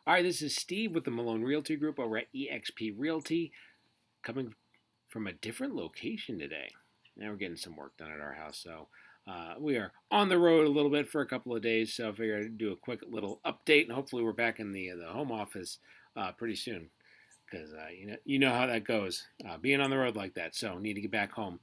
All right, this is Steve with the Malone Realty Group over at eXp Realty, coming from a different location today. Now we're getting some work done at our house, so we are on the road a little bit for a couple of days. So I figured I'd do a quick little update, and hopefully we're back in the home office pretty soon, because you know how that goes, being on the road like that. So need to get back home,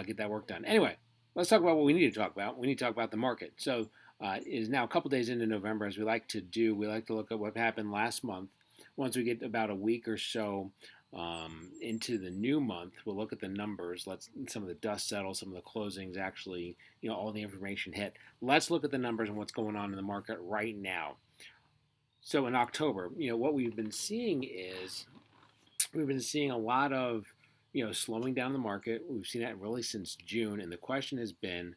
get that work done. Anyway, let's talk about what we need to talk about. We need to talk about the market. So it is now a couple days into November, as we like to do. We like to look at what happened last month. Once we get about a week or so into the new month, we'll look at the numbers. Let some of the dust settle, some of the closings actually, all the information hit. Let's look at the numbers and what's going on in the market right now. So in October, what we've been seeing is we've been seeing a lot of, slowing down the market. We've seen that really since June, and the question has been,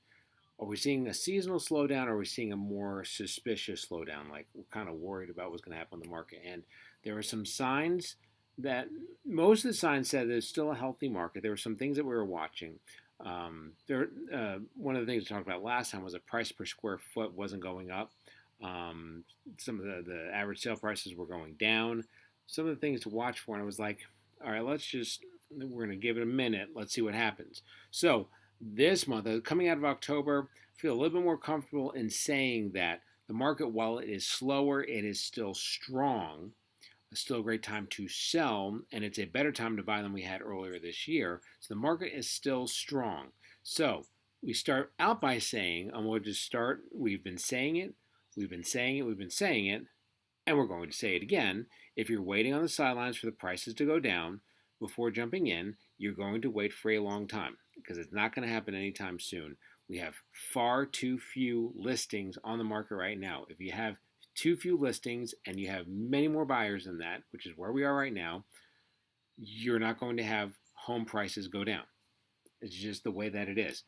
are we seeing a seasonal slowdown, or are we seeing a more suspicious slowdown? Like, we're kind of worried about what's going to happen in the market. And there were some signs that most of the signs said there's still a healthy market. There were some things that we were watching. One of the things we talked about last time was the price per square foot wasn't going up. Some of the average sale prices were going down. Some of the things to watch for, and I was like, all right, we're going to give it a minute. Let's see what happens. So this month, coming out of October, I feel a little bit more comfortable in saying that the market, while it is slower, it is still strong. It's still a great time to sell, and it's a better time to buy than we had earlier this year. So the market is still strong. So we start out by saying, and we'll just start, we've been saying it, we've been saying it, we've been saying it, and we're going to say it again. If you're waiting on the sidelines for the prices to go down before jumping in, you're going to wait for a long time, because it's not going to happen anytime soon. We have far too few listings on the market right now. If you have too few listings and you have many more buyers than that, which is where we are right now, you're not going to have home prices go down. It's just the way that it is.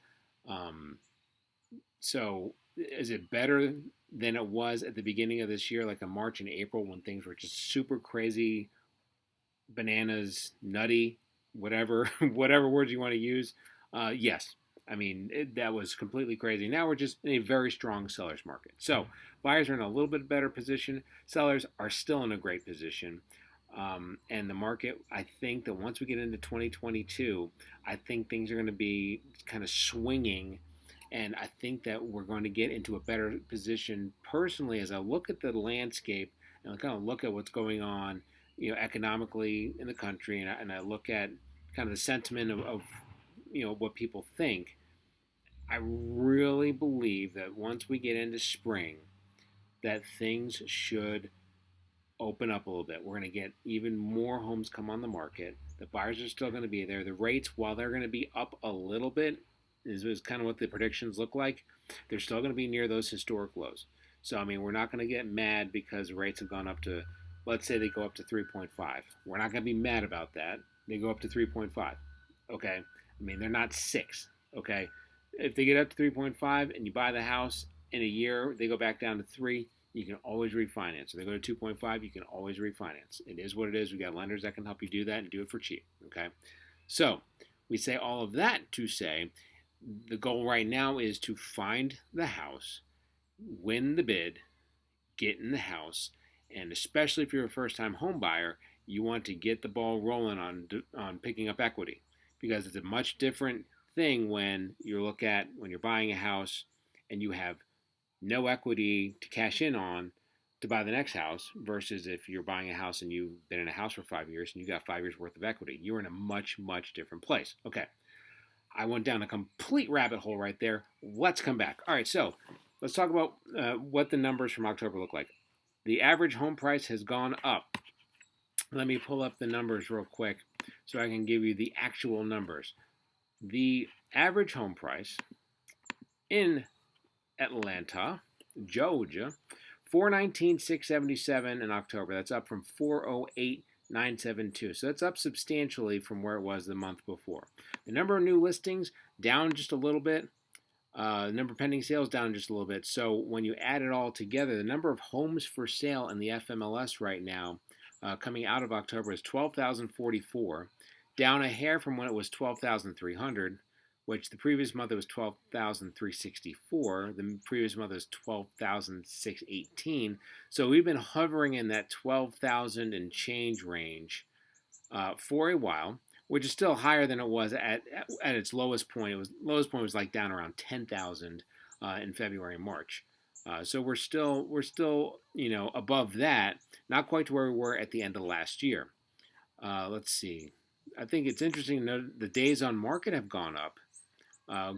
So is it better than it was at the beginning of this year, like in March and April, when things were just super crazy, bananas, nutty, whatever whatever words you want to use? Yes. I mean, that was completely crazy. Now we're just in a very strong seller's market. So buyers are in a little bit better position. Sellers are still in a great position. And the market, I think that once we get into 2022, I think things are going to be kind of swinging. And I think that we're going to get into a better position personally as I look at the landscape and I kind of look at what's going on, economically in the country, and I look at kind of the sentiment of what people think. I really believe that once we get into spring, that things should open up a little bit. We're going to get even more homes come on the market. The buyers are still going to be there. The rates, while they're going to be up a little bit, is kind of what the predictions look like. They're still going to be near those historic lows. So, I mean, we're not going to get mad because rates have gone up to, let's say they go up to 3.5. We're not going to be mad about that. They go up to 3.5. Okay? I mean, they're not 6. Okay? If they get up to 3.5 and you buy the house in a year, they go back down to 3, you can always refinance. If they go to 2.5, you can always refinance. It is what it is. We got lenders that can help you do that and do it for cheap. Okay? So, we say all of that to say the goal right now is to find the house, win the bid, get in the house, and especially if you're a first-time home buyer, you want to get the ball rolling on picking up equity, because it's a much different thing when you're buying a house and you have no equity to cash in on to buy the next house, versus if you're buying a house and you've been in a house for 5 years and you got 5 years worth of equity. You're in a much, much different place. Okay. I went down a complete rabbit hole right there. Let's come back. All right, so let's talk about what the numbers from October look like. The average home price has gone up. Let me pull up the numbers real quick so I can give you the actual numbers. The average home price in Atlanta, Georgia, $419,677 in October. That's up from $408,972. So that's up substantially from where it was the month before. The number of new listings down just a little bit. The number of pending sales down just a little bit. So when you add it all together, the number of homes for sale in the FMLS right now, coming out of October, is 12,044, down a hair from when it was 12,300. which the previous month it was 12,364. The previous month was 12,618. So we've been hovering in that 12,000 and change range for a while, which is still higher than it was at its lowest point. Lowest point was like down around 10,000 in February and March. So we're still above that, not quite to where we were at the end of last year. Let's see. I think it's interesting to note the days on market have gone up.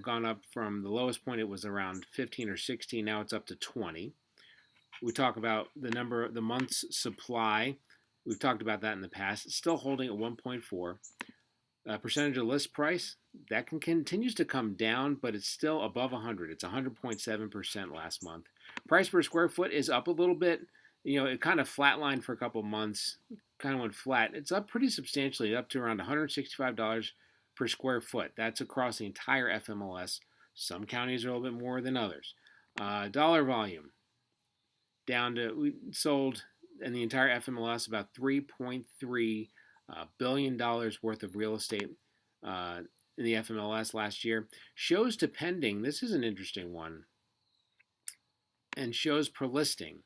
Gone up from the lowest point, it was around 15 or 16. Now it's up to 20. We talk about the month's supply. We've talked about that in the past. It's still holding at 1.4. Percentage of list price, that continues to come down, but it's still above 100. It's 100.7% last month. Price per square foot is up a little bit. It kind of flatlined for a couple months, kind of went flat. It's up pretty substantially, up to around $165 per square foot. That's across the entire FMLS. Some counties are a little bit more than others. Dollar volume, we sold in the entire FMLS about $3.3 billion worth of real estate in the FMLS last year. Shows to pending, this is an interesting one. And shows per listing.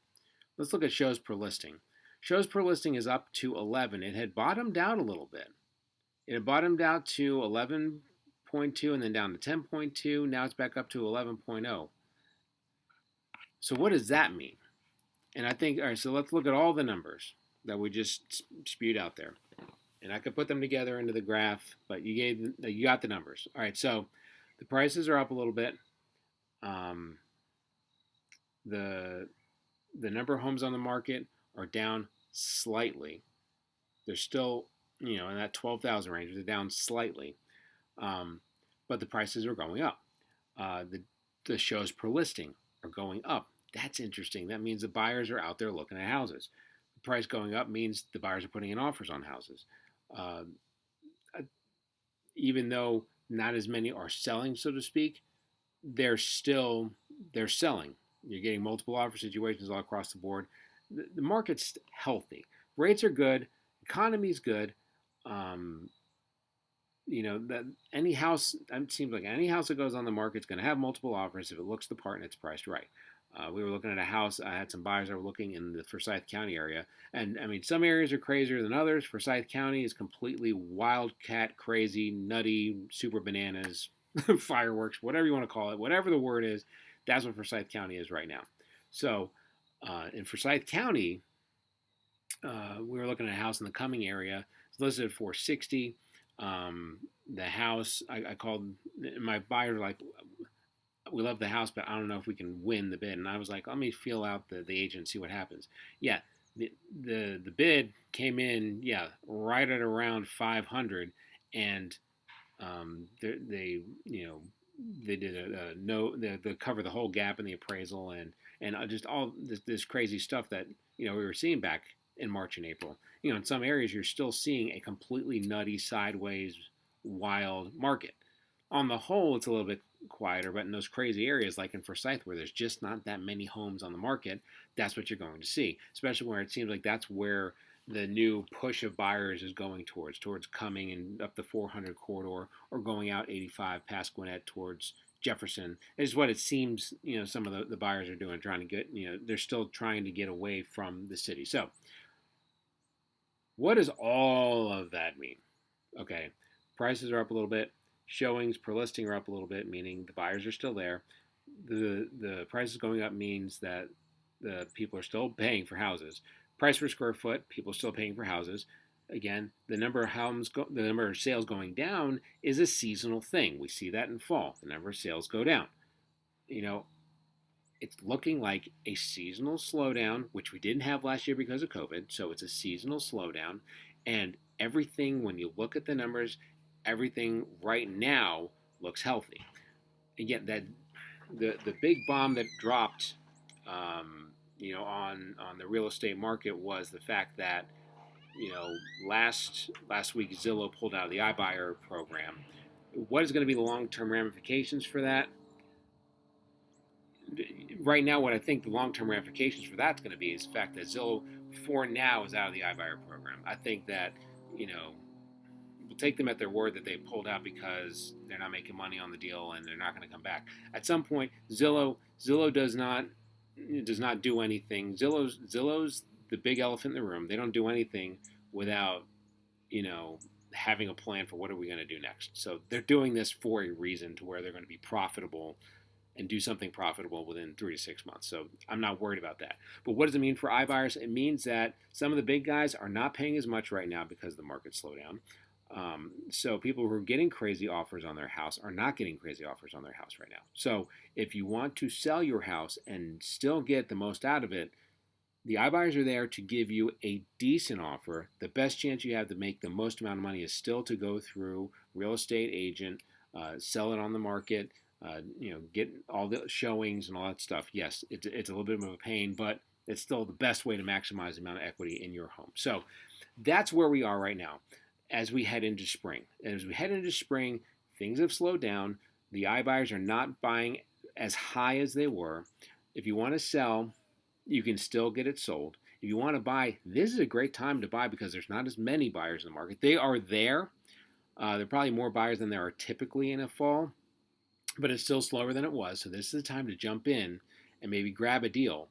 Let's look at shows per listing. Shows per listing is up to 11. It had bottomed out a little bit. It had bottomed out to 11.2 and then down to 10.2. Now it's back up to 11.0. So what does that mean? And I think, all right, so let's look at all the numbers that we just spewed out there. And I could put them together into the graph, but you got the numbers. All right, so the prices are up a little bit. The number of homes on the market are down slightly. They're still, in that 12,000 range. They're down slightly, but the prices are going up. The shows per listing are going up. That's interesting. That means the buyers are out there looking at houses. The price going up means the buyers are putting in offers on houses. Even though not as many are selling, so to speak, they're selling. You're getting multiple offer situations all across the board. The market's healthy. Rates are good. Economy's good. That any house, it seems like any house that goes on the market is going to have multiple offers if it looks the part and it's priced right. We were looking at a house. I had some buyers that were looking in the Forsyth County area. And, some areas are crazier than others. Forsyth County is completely wildcat, crazy, nutty, super bananas, fireworks, whatever you want to call it, whatever the word is. That's what Forsyth County is right now. So in Forsyth County, we were looking at a house in the Cumming area. It's listed at $460. The house, I called, my buyer like, we love the house, but I don't know if we can win the bid. And I was like, let me feel out the agent, see what happens. Yeah, the bid came in, right at around 500, and they did they cover the whole gap in the appraisal and just all this crazy stuff that we were seeing back in March and April. In some areas you're still seeing a completely nutty, sideways, wild market. On the whole, it's a little bit quieter, but in those crazy areas like in Forsyth where there's just not that many homes on the market, that's what you're going to see, especially where it seems like that's where the new push of buyers is going towards Cumming and up the 400 corridor, or going out 85 past Gwinnett towards Jefferson, is what it seems, some of the buyers are doing, trying to get, they're still trying to get away from the city. So what does all of that mean? Okay, prices are up a little bit. Showings per listing are up a little bit, meaning the buyers are still there. The prices going up means that the people are still paying for houses. Price per square foot, people are still paying for houses. Again, the number of sales going down is a seasonal thing. We see that in fall. The number of sales go down. It's looking like a seasonal slowdown, which we didn't have last year because of COVID. So it's a seasonal slowdown, and everything, when you look at the numbers, everything right now looks healthy. Again, that the big bomb that dropped, on the real estate market was the fact that, last week Zillow pulled out of the iBuyer program. What is going to be the long-term ramifications for that? Right now, what I think the long-term ramifications for that's going to be is the fact that Zillow, for now, is out of the iBuyer program. I think that, we'll take them at their word that they pulled out because they're not making money on the deal and they're not going to come back. At some point, Zillow does not do anything. Zillow's the big elephant in the room. They don't do anything without you know having a plan for what are we going to do next. So they're doing this for a reason to where they're going to be profitable and do something profitable within 3 to 6 months. So I'm not worried about that. But what does it mean for iBuyers? It means that some of the big guys are not paying as much right now because of the market slowdown. So people who are getting crazy offers on their house are not getting crazy offers on their house right now. So if you want to sell your house and still get the most out of it, the iBuyers are there to give you a decent offer. The best chance you have to make the most amount of money is still to go through real estate agent, sell it on the market, get all the showings and all that stuff. Yes, it's a little bit of a pain, but it's still the best way to maximize the amount of equity in your home. So that's where we are right now as we head into spring. And as we head into spring, things have slowed down. The iBuyers are not buying as high as they were. If you want to sell, you can still get it sold. If you want to buy, this is a great time to buy because there's not as many buyers in the market. They are there. There are probably more buyers than there are typically in a fall, but it's still slower than it was. So this is the time to jump in and maybe grab a deal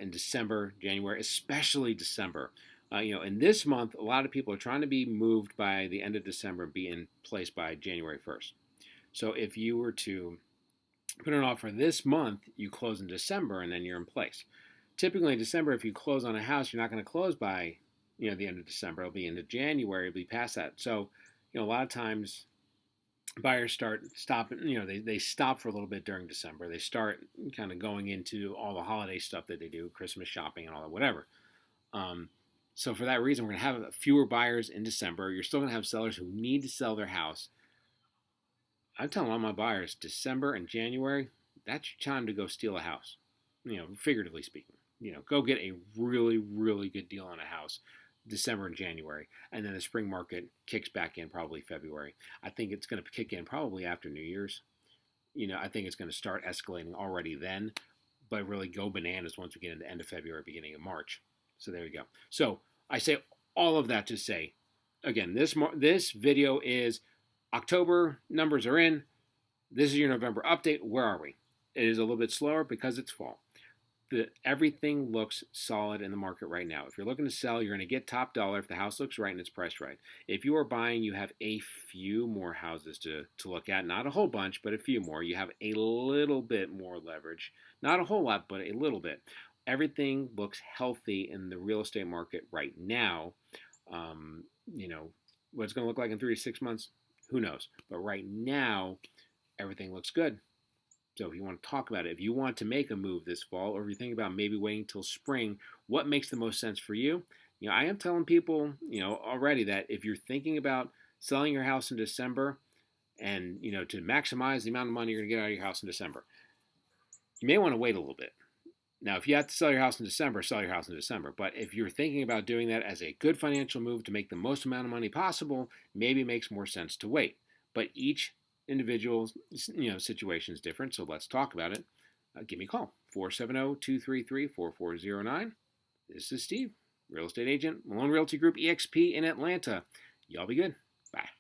in December, January, especially December. In this month, a lot of people are trying to be moved by the end of December and be in place by January 1st. So if you were to put an offer this month, you close in December and then you're in place. Typically in December, if you close on a house, you're not going to close by the end of December. It'll be into January. It'll be past that. So a lot of times buyers stop. They stop for a little bit during December. They start kind of going into all the holiday stuff that they do, Christmas shopping and all that, whatever. So for that reason, we're going to have fewer buyers in December. You're still going to have sellers who need to sell their house. I'm telling all my buyers, December and January, that's your time to go steal a house, figuratively speaking. Go get a really, really good deal on a house December and January, and then the spring market kicks back in probably February. I think it's going to kick in probably after New Year's. I think it's going to start escalating already then, but really go bananas once we get into the end of February, beginning of March. So there we go. So I say all of that to say, again, this video is October numbers are in. This is your November update. Where are we? It is a little bit slower because it's fall. Everything looks solid in the market right now. If you're looking to sell, you're going to get top dollar if the house looks right and it's priced right. If you are buying, you have a few more houses to look at. Not a whole bunch, but a few more. You have a little bit more leverage. Not a whole lot, but a little bit. Everything looks healthy in the real estate market right now. What it's going to look like in 3 to 6 months, who knows? But right now, everything looks good. So if you want to talk about it, if you want to make a move this fall, or if you think about maybe waiting till spring, what makes the most sense for you? I am telling people, already that if you're thinking about selling your house in December and, to maximize the amount of money you're going to get out of your house in December, you may want to wait a little bit. Now, if you have to sell your house in December, sell your house in December. But if you're thinking about doing that as a good financial move to make the most amount of money possible, maybe it makes more sense to wait. But each individual situation is different, so let's talk about it. Give me a call, 470-233-4409. This is Steve, real estate agent, Malone Realty Group, EXP in Atlanta. Y'all be good. Bye.